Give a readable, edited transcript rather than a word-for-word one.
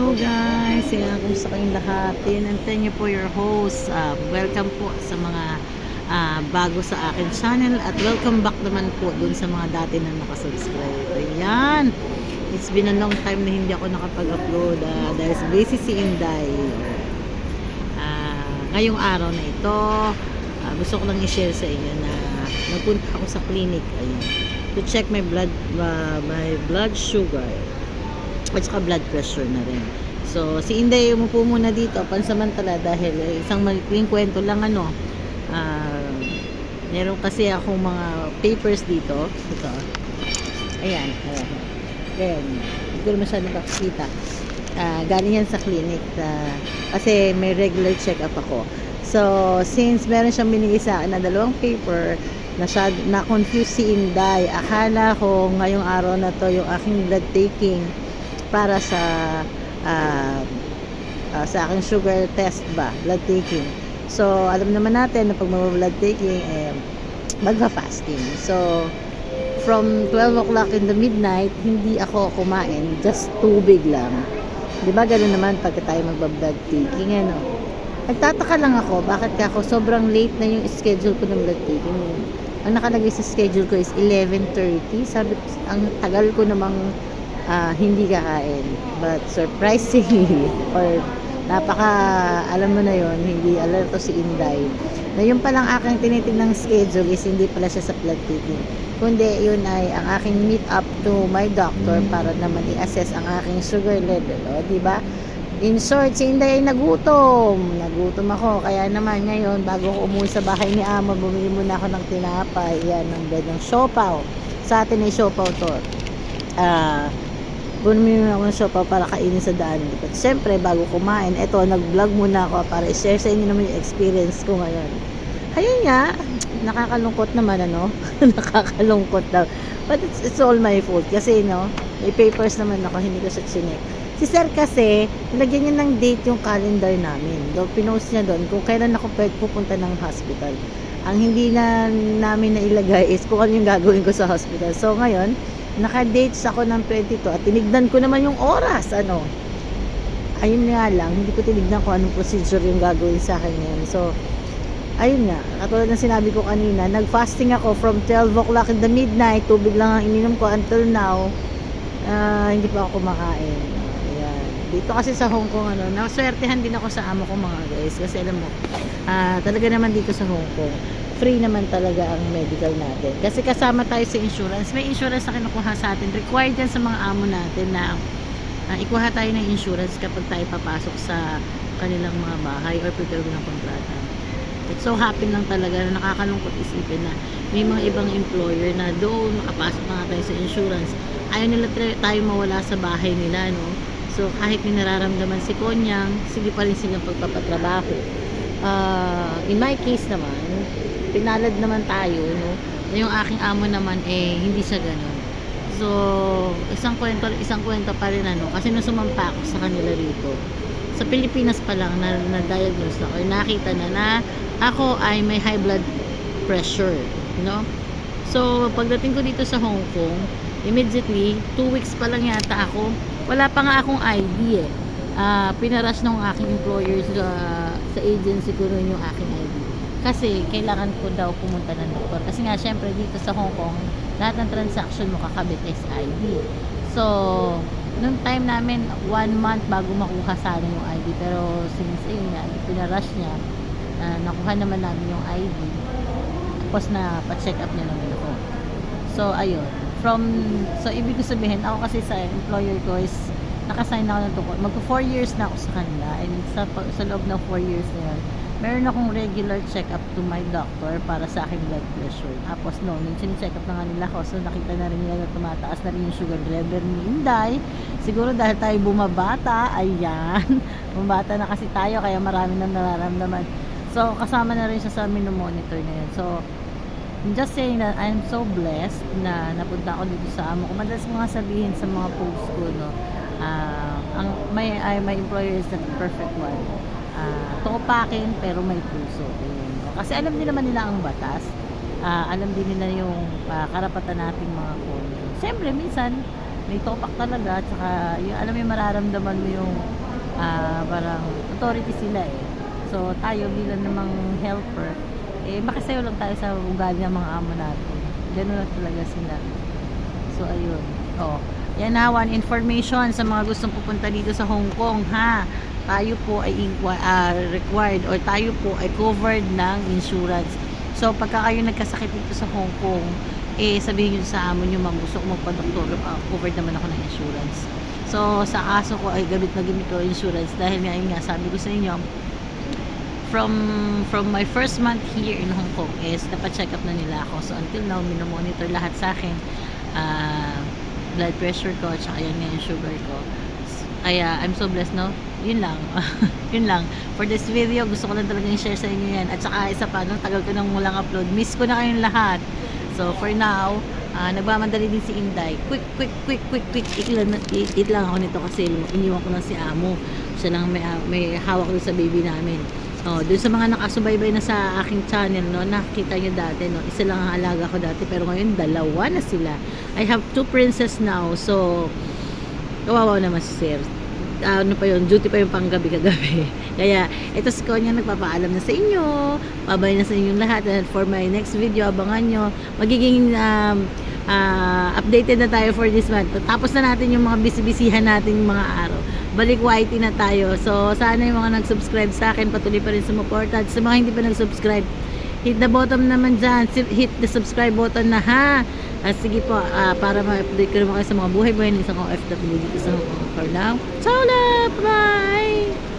Hello guys, kumusta kayong lahat? Tinantan niyo po your host. Welcome po sa mga bago sa akin channel at welcome back naman po dun sa mga dati na nakasubscribe. Ayan, it's been a long time na hindi ako nakapag-upload dahil sa busy si Inday. Ngayong araw na ito, gusto ko lang i-share sa inyo na nagpunta ako sa clinic to check my blood sugar at saka blood pressure na rin. So, si Inday umupo muna dito pansamantala dahil isang malikling kwento lang meron kasi akong mga papers dito. Ito. Ayan. Ayan. Hindi ko masyadong makikita. Galing yan sa clinic kasi may regular check-up ako. So, since meron siyang binigay sa akin na dalawang paper, na-confuse si Inday. Akala ko ngayong araw na to yung aking blood taking para sa aking sugar test blood taking. So, alam naman natin na pag mag-blood taking, magpa-fasting. So, from 12 o'clock in the midnight, hindi ako kumain, just tubig lang. Diba ganoon naman pagka tayo magba-blood taking, Nagtataka lang ako, bakit ako sobrang late na yung schedule ko ng blood taking. Ang nakalagay sa schedule ko is 11:30. Sabi ko, ang tagal ko namang hindi kakain. But surprisingly, or alam mo na yon, hindi alerto si Inday. Na yung palang aking tinitingnan schedule is hindi pala siya sa blood taking. Kundi yun ay ang aking meet up to my doctor para naman i-assess ang aking sugar level. Diba? In short, si Inday ay nagutom. Nagutom ako. Kaya naman ngayon, bago ko umuwi sa bahay ni Amo, bumili muna ako ng tinapay. Yan, ng bread ng siopaw. Sa atin ay siopaw to. Bumili ako ng siopaw para kainin sa daan. But syempre, bago kumain, eto, nag-vlog muna ako para i-share sa inyo naman yung experience ko ngayon. Ayun nga, nakakalungkot naman, nakakalungkot daw. But it's all my fault. Kasi, may papers naman ako, hindi ko siya chinek. Si Sir kasi, nilagyan niya ng date yung calendar namin. Pinost niya doon kung kailan ako pwede pupunta ng hospital. Ang hindi na namin nailagay is kung ano yung gagawin ko sa hospital. So ngayon, naka-dates ako ng 22 at tinignan ko naman yung oras. Ayun nga lang, hindi ko tinignan kung anong procedure yung gagawin sa akin ngayon. So, ayun nga, katulad ng sinabi ko kanina, nag-fasting ako from 12 o'clock in the midnight. Tubig lang ang ininom ko until now. Hindi pa ako kumakain. Dito kasi sa Hong Kong, naswertehan din ako sa amo ko mga guys. Kasi alam mo, talaga naman dito sa Hong Kong, free naman talaga ang medical natin. Kasi kasama tayo sa insurance. May insurance na kinukuha sa atin. Required yan sa mga amo natin na ikuha tayo ng insurance kapag tayo papasok sa kanilang mga bahay or prepare ng kontrata. It's so happen lang talaga na nakakalungkot isipin na may mga ibang employer na doon nakapasok na tayo sa insurance. Ayaw nila tayo mawala sa bahay nila, So, kahit may nararamdaman si Konyang, sige pa rin silang pagpapatrabaho. In my case naman, pinalad naman tayo, na yung aking amo naman, hindi siya ganun. So, isang kwento pa rin, kasi nung sumampa ako sa kanila rito, sa Pilipinas pa lang, na-diagnose ako, nakita na ako ay may high blood pressure, So, pagdating ko dito sa Hong Kong, immediately, 2 weeks pa lang yata ako, wala pa nga akong ID pinarush ng aking employer sa agency ko rin yung aking ID. Kasi kailangan ko daw pumunta ng doktor. Kasi nga syempre dito sa Hong Kong, lahat ng transaction mo kakabit is ID. So, nung time namin, 1 month bago makuha sana yung ID. Pero since pinarush niya, nakuha naman namin yung ID. Tapos na pa-check up niya naman ako. So, ayun. So ibig ko sabihin, ako kasi sa employer ko is nakasign ako ng tukol. Magpo 4 years na ako sa kanila, and sa loob ng 4 years na yun, meron akong regular check-up to my doctor para sa aking blood pressure. Tapos check up na nga nila ako, so nakita na rin nila na tumataas na rin yung sugar level ni Inday. Siguro dahil tayo bumabata, ayan, bumabata na kasi tayo, kaya marami nang nararamdaman. So kasama na rin siya sa monitor na yun. So I'm just saying that I'm so blessed na napunta ako dito sa amo ko. Madalas ko nga sabihin sa mga posts ko, my employer is the perfect one. Tukupakin pero may puso. Kasi alam din naman nila ang batas. Alam din nila yung karapatan nating mga kung. Siyempre, minsan, may topak talaga. At saka, alam mo yung mararamdaman mo yung parang authority sila eh. So tayo bilang namang helper, makisayo lang tayo sa ugali ng mga amo natin. Ganun na talaga sila. So ayun. Yan na, one information sa mga gustong pupunta dito sa Hong Kong ha. Tayo po ay required or tayo po ay covered ng insurance. So pagka kayo nagkasakit dito sa Hong Kong, sabihin nyo sa amo nyo, ma'am, gusto ko magpa-doktor, covered naman ako ng insurance. So sa kaso ko ay gamit na gamit ko insurance dahil nga sabi ko sa inyo, from my first month here in Hong Kong is napa-check up na nila ako. So until now, minomonitor lahat sa akin, blood pressure ko at saka yan nga yung sugar ko. Kaya I'm so blessed, no? Yun lang. Yun lang. For this video, gusto ko lang talaga i-share sa inyo yan. At saka isa pa, no? Tagal ko nang walang upload. Miss ko na kayong lahat. So for now, nagmamadali din si Inday. Quick. Eat lang ako nito kasi iniwan ko lang si Amo. Siya lang may hawak doon sa baby namin. Doon sa mga nakasubaybay na sa aking channel, no, nakita nyo dati, no, isa lang ang alaga ko dati, pero ngayon dalawa na sila. I have 2 princess now, so kawawa naman si Sir. Ano pa yun, duty pa yung panggabi kagabi. Kaya ito si Konya nagpapaalam na sa inyo, babay na sa inyong lahat, and for my next video, abangan nyo, magiging updated na tayo for this month. Tapos na natin yung mga busy-busyhan natin yung mga araw. Balik YT na tayo. So sana yung mga nag-subscribe sa akin patuloy pa rin sumuporta. At sa mga hindi pa nag-subscribe, hit the bottom naman dyan. Hit the subscribe button na ha. Sige po, para ma-update ko naman kayo sa mga buhay-buhay ng isang OFW dito sa Hong Kong. For now, ciao na! Bye!